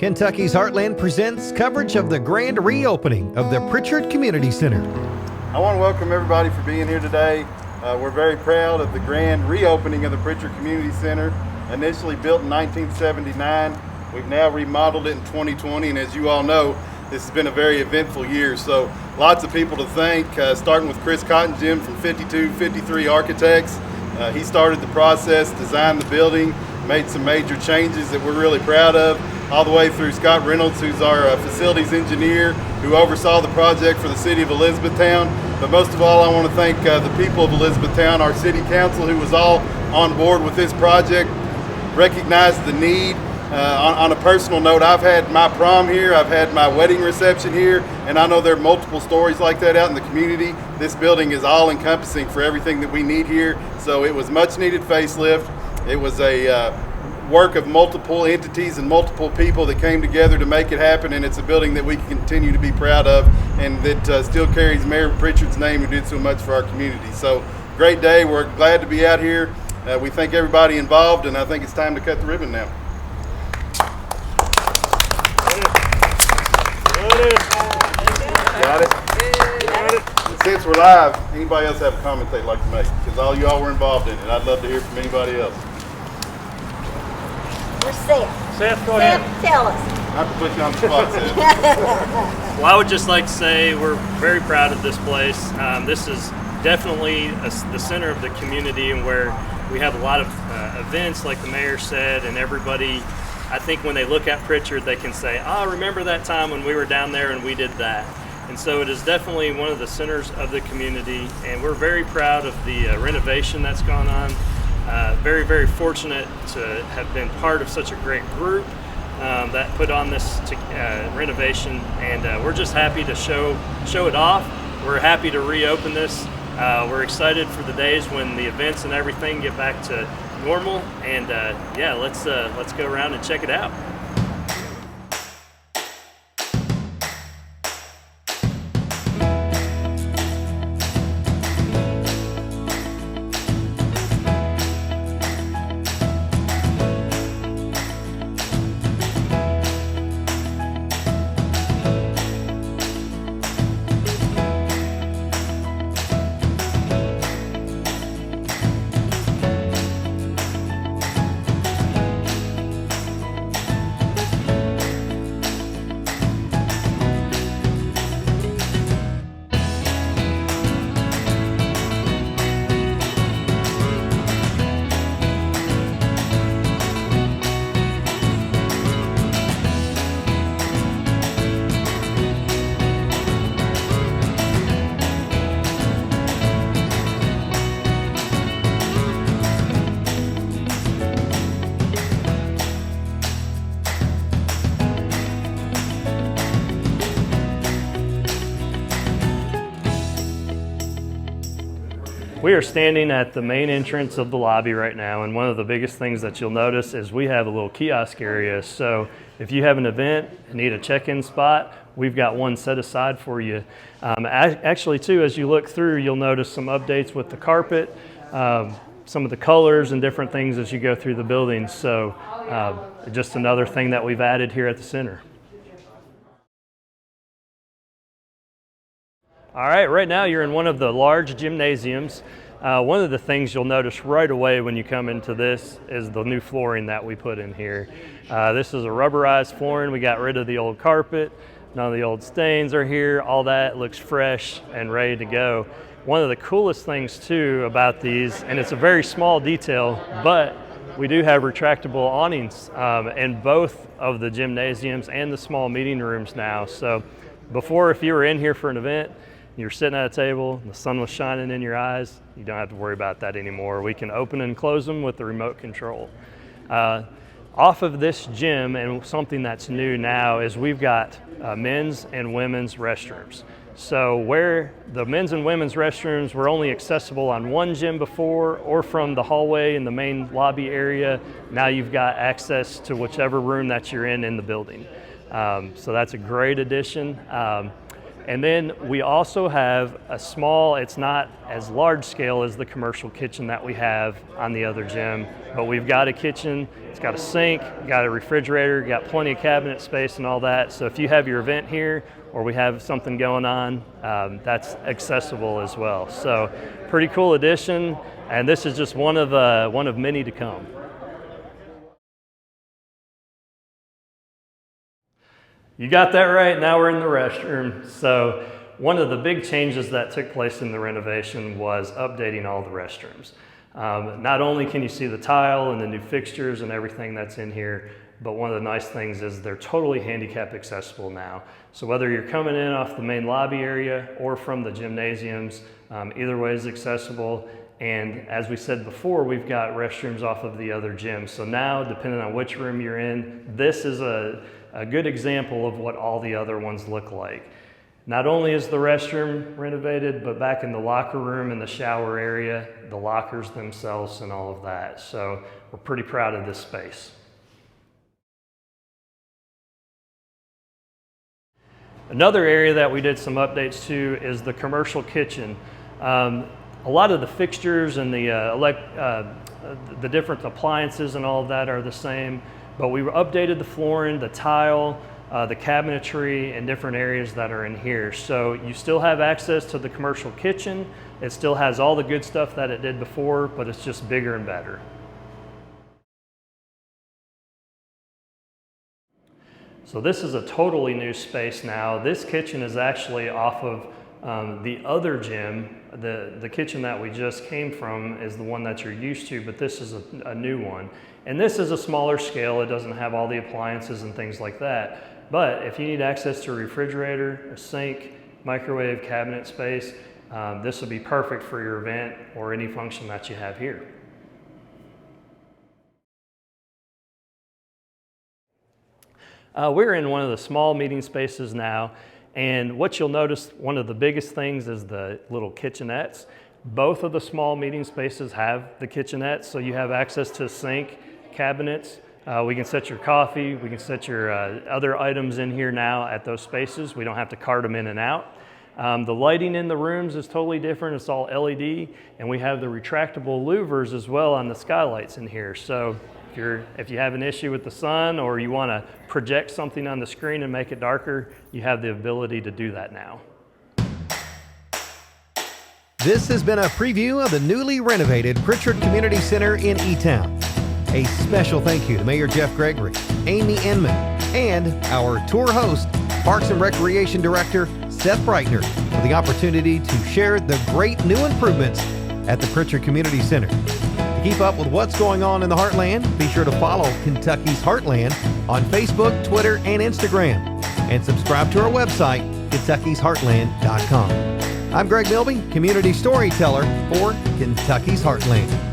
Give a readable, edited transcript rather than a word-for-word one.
Kentucky's Heartland presents coverage of the grand reopening of the Pritchard Community Center. I want to welcome everybody for being here today. We're very proud of the grand reopening of the Pritchard Community Center. Initially built in 1979, we've now remodeled it in 2020, and as you all know, this has been a very eventful year. So lots of people to thank, starting with Chris Cottingem from 5253 Architects. He started the process, designed the building, made some major changes that we're really proud of, all the way through Scott Reynolds, who's our facilities engineer, who oversaw the project for the city of Elizabethtown. But most of all, I want to thank the people of Elizabethtown, our city council, who was all on board with this project, recognized the need. On a personal note, I've had my prom here, I've had my wedding reception here, and I know there are multiple stories like that out in the community. This building is all encompassing for everything that we need here. So it was much needed facelift. It was a work of multiple entities and multiple people that came together to make it happen, and it's a building that we can continue to be proud of and that still carries Mayor Pritchard's name, who did so much for our community. So great day, we're glad to be out here. We thank everybody involved, and I think it's time to cut the ribbon now. Got it? Since we're live, anybody else have a comment they'd like to make? Because all y'all were involved in it. I'd love to hear from anybody else. Where's Seth? Seth, go ahead. Seth, tell us. I have to put you on the spot, Seth. Well, I would just like to say we're very proud of this place. This is definitely the center of the community, and where we have a lot of events, like the mayor said, and everybody, I think when they look at Pritchard, they can say, remember that time when we were down there and we did that. And so it is definitely one of the centers of the community, and we're very proud of the renovation that's gone on. Very, very fortunate to have been part of such a great group that put on this renovation, and we're just happy to show it off. We're happy to reopen this. We're excited for the days when the events and everything get back to normal, and yeah, let's go around and check it out. We are standing at the main entrance of the lobby right now, and one of the biggest things that you'll notice is we have a little kiosk area. So if you have an event and need a check-in spot, we've got one set aside for you. Actually, too, as you look through, you'll notice some updates with the carpet, some of the colors and different things as you go through the building. So just another thing that we've added here at the center. All right now you're in one of the large gymnasiums. One of the things you'll notice right away when you come into this is the new flooring that we put in here. This is a rubberized flooring. We got rid of the old carpet. None of the old stains are here. All that looks fresh and ready to go. One of the coolest things too about these, and it's a very small detail, but we do have retractable awnings in both of the gymnasiums and the small meeting rooms now. So before, if you were in here for an event, you're sitting at a table, and the sun was shining in your eyes, you don't have to worry about that anymore. We can open and close them with the remote control. Off of this gym, and something that's new now, is we've got men's and women's restrooms. So where the men's and women's restrooms were only accessible on one gym before, or from the hallway in the main lobby area, now you've got access to whichever room that you're in the building. So that's a great addition. And then we also have a small, it's not as large scale as the commercial kitchen that we have on the other gym, but we've got a kitchen, it's got a sink, got a refrigerator, got plenty of cabinet space and all that. So if you have your event here or we have something going on, that's accessible as well. So pretty cool addition, and this is just one of many to come. You got that right, now we're in the restroom. So one of the big changes that took place in the renovation was updating all the restrooms. Not only can you see the tile and the new fixtures and everything that's in here, but one of the nice things is they're totally handicap accessible now. So whether you're coming in off the main lobby area or from the gymnasiums, either way is accessible. And as we said before, we've got restrooms off of the other gyms. So now, depending on which room you're in, this is a good example of what all the other ones look like. Not only is the restroom renovated, but back in the locker room and the shower area, the lockers themselves and all of that. So we're pretty proud of this space. Another area that we did some updates to is the commercial kitchen. A lot of the fixtures and the different appliances and all of that are the same, but we updated the flooring, the tile, the cabinetry, and different areas that are in here. So you still have access to the commercial kitchen. It still has all the good stuff that it did before, but it's just bigger and better. So this is a totally new space now. This kitchen is actually off of the other gym. The kitchen that we just came from is the one that you're used to, but this is a new one. And this is a smaller scale. It doesn't have all the appliances and things like that. But if you need access to a refrigerator, a sink, microwave, cabinet space, this would be perfect for your event or any function that you have here. We're in one of the small meeting spaces now, and what you'll notice, one of the biggest things is the little kitchenettes. Both of the small meeting spaces have the kitchenettes, so you have access to sink, cabinets. We can set your coffee, we can set your other items in here now at those spaces. We don't have to cart them in and out. The lighting in the rooms is totally different. It's all LED, and we have the retractable louvers as well on the skylights in here. So if you have an issue with the sun or you want to project something on the screen and make it darker, you have the ability to do that now. This has been a preview of the newly renovated Pritchard Community Center in E-Town. A special thank you to Mayor Jeff Gregory, Amy Inman, and our tour host, Parks and Recreation Director, Seth Breitner, for the opportunity to share the great new improvements at the Pritchard Community Center. To keep up with what's going on in the Heartland, be sure to follow Kentucky's Heartland on Facebook, Twitter, and Instagram, and subscribe to our website, Kentucky'sHeartland.com. I'm Greg Milby, community storyteller for Kentucky's Heartland.